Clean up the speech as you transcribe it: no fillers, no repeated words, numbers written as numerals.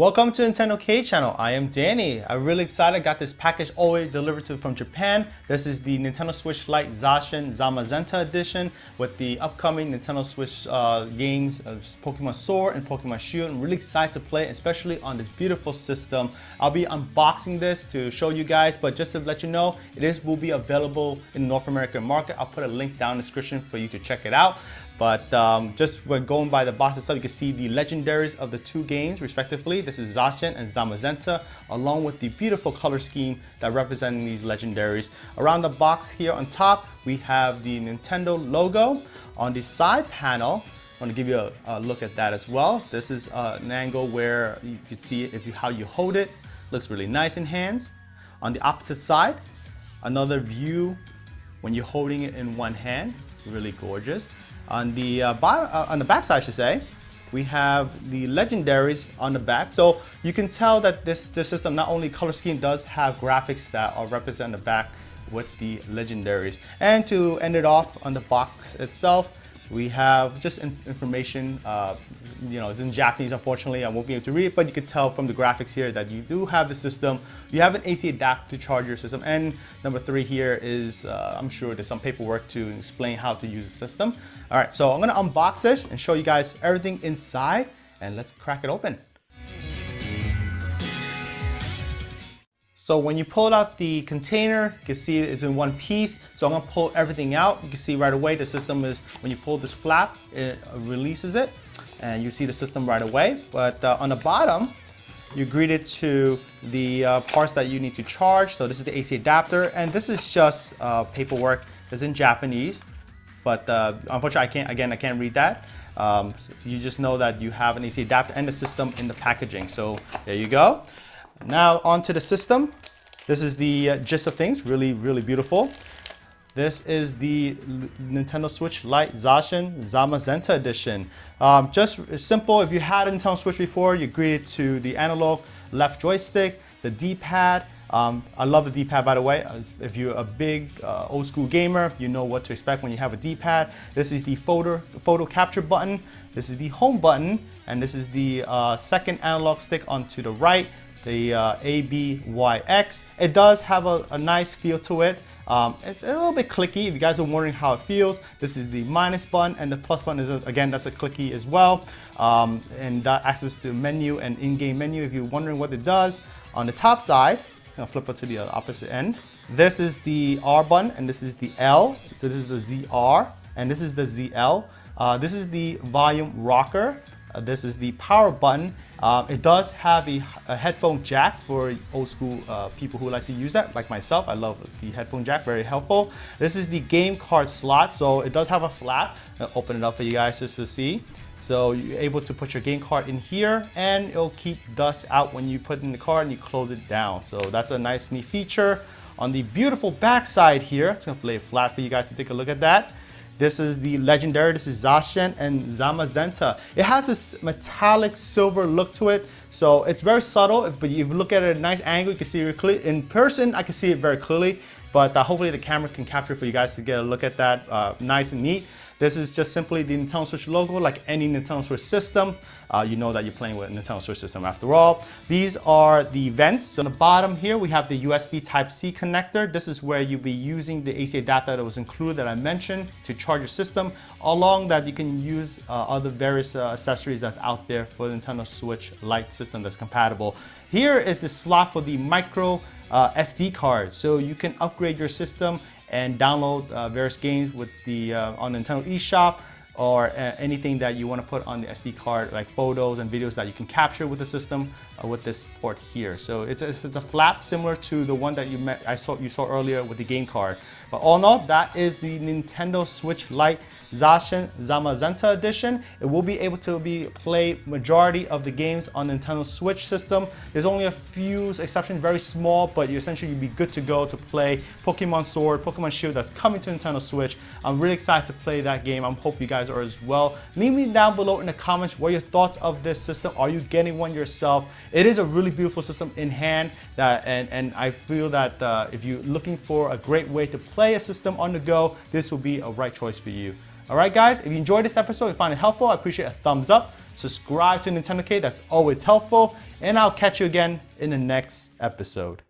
Welcome to Nintendo K channel. I am Danny. I'm really excited. Got this package all the way delivered from Japan. This is the Nintendo Switch Lite Zacian and Zamazenta edition with the upcoming Nintendo Switch games of Pokemon Sword and Pokemon Shield. I'm really excited to play, especially on this beautiful system. I'll be unboxing this to show you guys, but just to let you know, will be available in the North American market. I'll put a link down in the description for you to check it out. But just when going by the box itself, you can see the legendaries of the two games respectively. This is Zacian and Zamazenta, along with the beautiful color scheme that representing these legendaries. Around the box here on top, we have the Nintendo logo. On the side panel, I want to give you a look at that as well. This is an angle where you can see it how you hold it. Looks really nice in hands. On the opposite side, another view when you're holding it in one hand. Really gorgeous. On the back side, I should say, we have the legendaries on the back. So you can tell that this system, not only color scheme, does have graphics that are represented on the back with the legendaries. And to end it off on the box itself, we have just information. It's in Japanese, unfortunately. I won't be able to read it, but you can tell from the graphics here that you do have the system. You have an AC adapter to charge your system. And number 3 here is, I'm sure there's some paperwork to explain how to use the system. All right, so I'm gonna unbox this and show you guys everything inside, and let's crack it open. So when you pull out the container, you can see it's in one piece. So I'm gonna pull everything out. You can see right away the system is, when you pull this flap, it releases it, and you see the system right away. But on the bottom, you're greeted to the parts that you need to charge. So this is the AC adapter, and this is just paperwork. It's in Japanese, but unfortunately I can't read that. So you just know that you have an AC adapter and the system in the packaging. So there you go. Now onto the system. This is the gist of things, really beautiful. This is the Nintendo Switch Lite Zacian Zamazenta edition. Just simple, if you had a Nintendo Switch before, you're greeted to the analog left joystick, the D-pad. I love the D-pad, by the way. If you're a big old school gamer, you know what to expect when you have a D-pad. This is the photo capture button. This is the home button, and this is the second analog stick onto the right, the ABYX. It does have a nice feel to it. It's a little bit clicky. If you guys are wondering how it feels, this is the minus button, and the plus button is, again, that's a clicky as well. And that access to menu and in-game menu if you're wondering what it does. On the top side, I'm gonna flip it to the opposite end. This is the R button, and this is the L. So this is the ZR, and this is the ZL. This is the volume rocker. This is the power button. It does have a headphone jack for old school people who like to use that, like myself. I love the headphone jack, very helpful. This is the game card slot, so it does have a flap. I'll open it up for you guys just to see. So you're able to put your game card in here, and it'll keep dust out when you put it in the card and you close it down. So that's a nice, neat feature. On the beautiful back side here, I'm just gonna lay it flat for you guys to take a look at that. This is the legendary, this is Zacian and Zamazenta. It has this metallic silver look to it, so it's very subtle, but if you look at it at a nice angle, you can see it clearly. In person, I can see it very clearly, but hopefully the camera can capture it for you guys to get a look at that nice and neat. This is just simply the Nintendo Switch logo, like any Nintendo Switch system. You know that you're playing with a Nintendo Switch system after all. These are the vents. So on the bottom here, we have the USB Type-C connector. This is where you'll be using the AC adapter that was included that I mentioned to charge your system. Along that, you can use other various accessories that's out there for the Nintendo Switch Lite system that's compatible. Here is the slot for the micro SD card. So you can upgrade your system and download various games with the on Nintendo eShop, or anything that you want to put on the SD card, like photos and videos that you can capture with the system with this port here. So it's a flap similar to the one that you saw earlier with the game card. But all in all, that is the Nintendo Switch Lite Zacian Zamazenta edition. It will be able to play majority of the games on Nintendo Switch system. There's only a few exceptions, very small, but you essentially you'll be good to go to play Pokemon Sword, Pokemon Shield that's coming to Nintendo Switch. I'm really excited to play that game. I hope you guys are as well. Leave me down below in the comments what your thoughts of this system. Are you getting one yourself? It is a really beautiful system in hand, and I feel that if you're looking for a great way to play a system on the go, this will be a right choice for you. All right, guys, if you enjoyed this episode and found it helpful, I appreciate a thumbs up. subscribe to Nintendo K, that's always helpful, and I'll catch you again in the next episode.